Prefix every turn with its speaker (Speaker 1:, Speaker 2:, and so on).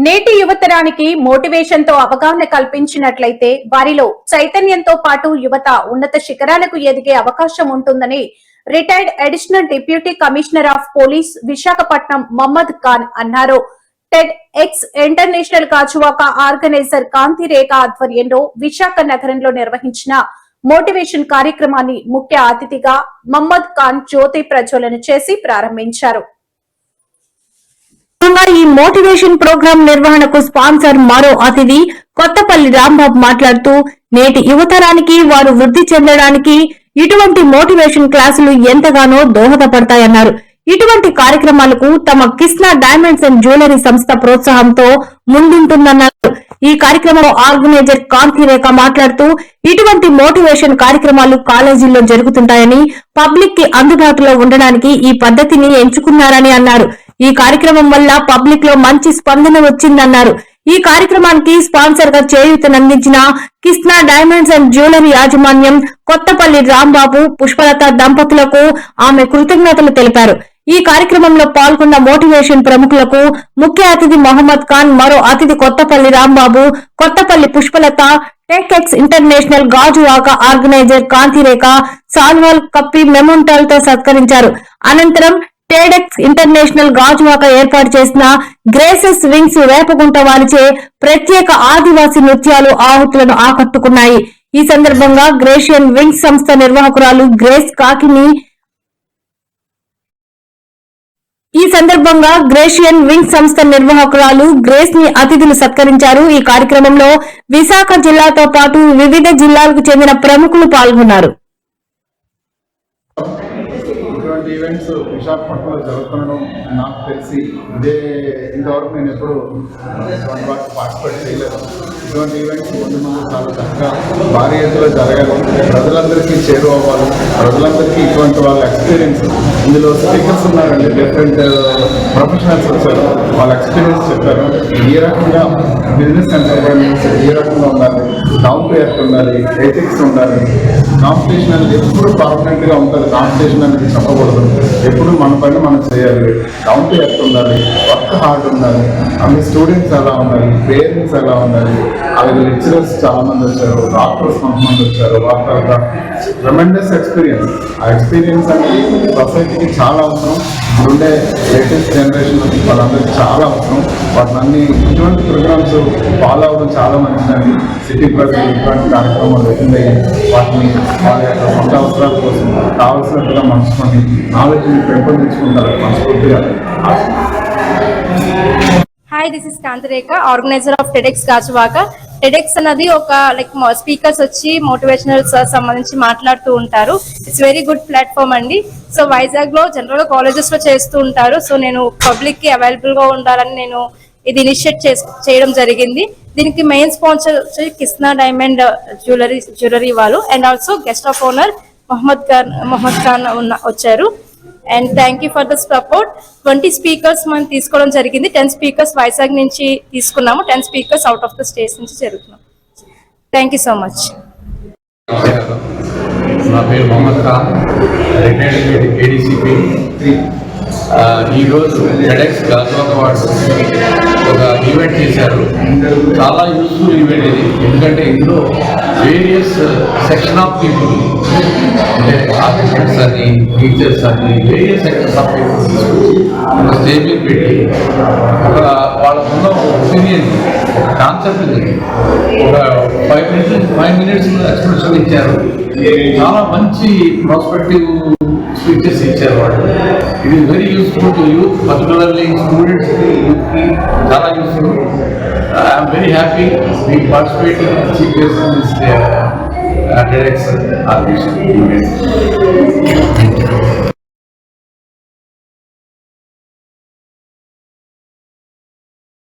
Speaker 1: నేటి యువతరానికి మోటివేషన్ తో అవగాహన కల్పించినట్లయితే వారిలో చైతన్యంతో పాటు యువత ఉన్నత శిఖరాలకు ఎదిగే అవకాశం ఉంటుందని retired additional deputy commissioner of police Visakhapatnam Mohammed Khan అన్నారు. TEDx international Gajuwaka organiser Kanthi Rekha ఆధ్వర్యంలో విశాఖ నగరంలో నిర్వహించిన మోటివేషన్ కార్యక్రమాన్ని ముఖ్య అతిథిగా మహమ్మద్ ఖాన్ జ్యోతి ప్రజ్వలన చేసి ప్రారంభించారు. ఈ మోటివేషన్ ప్రోగ్రాం నిర్వహణకు స్పాన్సర్ మరో అతిథి కొత్తపల్లి రాంబాబు మాట్లాడుతూ, నేటి యువతరానికి వారు వృద్ధి చెందడానికి ఇటువంటి మోటివేషన్ క్లాసులు ఎంతగానో దోహదపడతాయన్నారు. ఇటువంటి కార్యక్రమాలకు తమ కృష్ణా డైమండ్స్ అండ్ జ్యువెలరీ సంస్థ ప్రోత్సాహంతో ముందుంటుందన్నారు. ఈ కార్యక్రమంలో ఆర్గనైజర్ కాంతి రేఖ మాట్లాడుతూ, ఇటువంటి మోటివేషన్ కార్యక్రమాలు కాలేజీల్లో జరుగుతుంటాయని, పబ్లిక్ కి అందుబాటులో ఉండడానికి ఈ పద్ధతిని ఎంచుకున్నారని అన్నారు. ఈ కార్యక్రమం వల్ల పబ్లిక్ లో మంచి స్పందన వచ్చిందన్నారు. ఈ కార్యక్రమానికి స్పాన్సర్ గా చేయూతనందించిన కృష్ణా డైమండ్స్ అండ్ జ్యువెలరీ యాజమాన్యం కొత్తపల్లి రాంబాబు, పుష్పలత దంపతులకు ఆమె కృతజ్ఞతలు తెలిపారు. ఈ కార్యక్రమంలో పాల్గొన్న మోటివేషన్ ప్రముఖులకు ముఖ్య అతిథి మహమ్మద్ ఖాన్, మరో అతిథి Kothapalli Rambabu, Kothapalli Pushpalatha, TEDx international Gajuwaka organiser Kanthi Rekha సాల్వాల్ కప్పి మెమోంటాలతో సత్కరించారు. అనంతరం టెడెక్స్ ఇంటర్నేషనల్ గాజువాక ఏర్పాటు చేసిన గ్రేసెస్ వింగ్స్ వేపగుంట వారిచే ప్రత్యేక ఆదివాసీ నృత్యాలు ఆహుతులను ఆకట్టుకున్నాయి. ఈ సందర్భంగా గ్రేషియన్ వింగ్స్ సంస్థ నిర్వాహకురాలు గ్రేస్ కాకిని గ్రేస్ ని అతిథులు సత్కరించారు. ఈ కార్యక్రమంలో విశాఖ జిల్లాతో పాటు వివిధ జిల్లాలకు చెందిన ప్రముఖులు పాల్గొన్నారు.
Speaker 2: ఇటువంటి ఈవెంట్స్ విశాఖపట్నంలో జరుగుతుండడం నాకు తెలిసి ఇంతవరకు నేను ఎప్పుడు ఇటువంటి వాటికి పార్టిసిపేట్ చేయలేదు. ఇటువంటి ఈవెంట్స్ ముందు చాలా చక్కగా భారీ ఎత్తులో జరగాలి, ప్రజలందరికీ చేరువవ్వాలి, ప్రజలందరికీ ఇటువంటి వాళ్ళ ఎక్స్పీరియన్స్. ఇందులో స్పీకర్స్ ఉన్నారండి, డిఫరెంట్ ప్రొఫెషనల్స్ వచ్చారు, వాళ్ళ ఎక్స్పీరియన్స్ చెప్పారు. ఏ రకంగా బిజినెస్ ఎంటర్ప్రైనర్స్ ఏ రకంగా ఉండాలి, డౌన్ టు ఎర్త్ ఉండాలి, ఎథిక్స్ ఉండాలి. కాంపిటీషన్ అనేది ఎప్పుడు పర్మనెంట్గా ఉంటుంది, కాంపిటీషన్ అనేది చెప్పకూడదు, ఎప్పుడు మన పని మనం చేయాలి, డౌన్ టు ఎర్త్ ఉండాలి, వర్క్ హార్డ్ ఉండాలి. అన్ని స్టూడెంట్స్ ఎలా ఉండాలి, పేరెంట్స్ ఎలా ఉండాలి, అలాగే లెక్చరర్స్ చాలా మంది వచ్చారు, డాక్టర్స్ కొంతమంది వచ్చారు. వాళ్ళ తర్వాత ట్రెమెండస్ ఎక్స్పీరియన్స్. ఆ ఎక్స్పీరియన్స్ అనేది సొసైటీకి చాలా అవసరం. ఇప్పుడుండే లేటెస్ట్ జనరేషన్ వాళ్ళందరికీ చాలా అవసరం. వాటిని ఇటువంటి ప్రోగ్రామ్స్ ఫాలో అవ్వడం చాలా మంచిదండి. సిటీ ప్రజలు ఇటువంటి కార్యక్రమాలు అటెండ్ అయ్యి వాటిని వాళ్ళ యొక్క సొంత అవసరాల కోసం కావాల్సినట్టుగా మనసుకొని నాలెడ్జ్ని పెంపొందించుకుంటారు మనస్ఫూర్తిగా.
Speaker 3: Hi, this is Kanti Rekha, organizer of TEDx Gajuvaka. TEDx అన్నది ఒక స్పీకర్స్ వచ్చి మోటివేషనల్ సంబంధించి మాట్లాడుతూ ఉంటారు. ఇట్స్ వెరీ గుడ్ ప్లాట్ఫామ్ అండి. సో వైజాగ్ లో జనరల్ గా కాలేజెస్ లో చేస్తూ ఉంటారు. సో నేను పబ్లిక్ కి అవైలబుల్ గా ఉండాలని నేను ఇది ఇనిషియేట్ చేయడం జరిగింది. దీనికి మెయిన్ స్పాన్సర్ వచ్చి కృష్ణా డైమండ్ జ్యువెలరీ వాళ్ళు, and also guest of honour Mohammed Khan వచ్చారు. And thank you for the support. 20 speakers మనం తీసుకోవడం జరిగింది. 10 స్పీకర్స్ వైజాగ్ నుంచి తీసుకున్నాము, 10 speakers out of the states నుంచి జరుగుతున్నాం. Thank you so much.
Speaker 4: నా పేరు మహమ్మద్ ఖాన్, రిటైర్డ్ ఏడీసీపీ. ఈరోజు టెడెక్స్ గాజువాక వాళ్ళు ఒక ఈవెంట్ చేశారు. చాలా యూస్ఫుల్ ఈవెంట్ ఇది, ఎందుకంటే ఇందులో వేరియస్ సెక్షన్ ఆఫ్ పీపుల్, అంటే ఆర్కిటెక్ట్స్ అని, టీచర్స్ అని, వేరియస్ సెక్షన్స్ ఆఫ్ పీపుల్ ఒక స్టేజ్ మీద పెట్టి ఒక వాళ్ళకున్న ఒపీనియన్, ఒక కాన్సెప్ట్ ఒక 5 minutes ఎక్స్ప్రెషన్ ఇచ్చారు. చాలా మంచి ప్రాస్పెక్టివ్ స్పీచెస్ ఇచ్చారు వాళ్ళు. It is very useful to youth, particularly students కి, యూత్ కి చాలా useful. I'm very happy we participating in chief guest in this TEDx organisation event.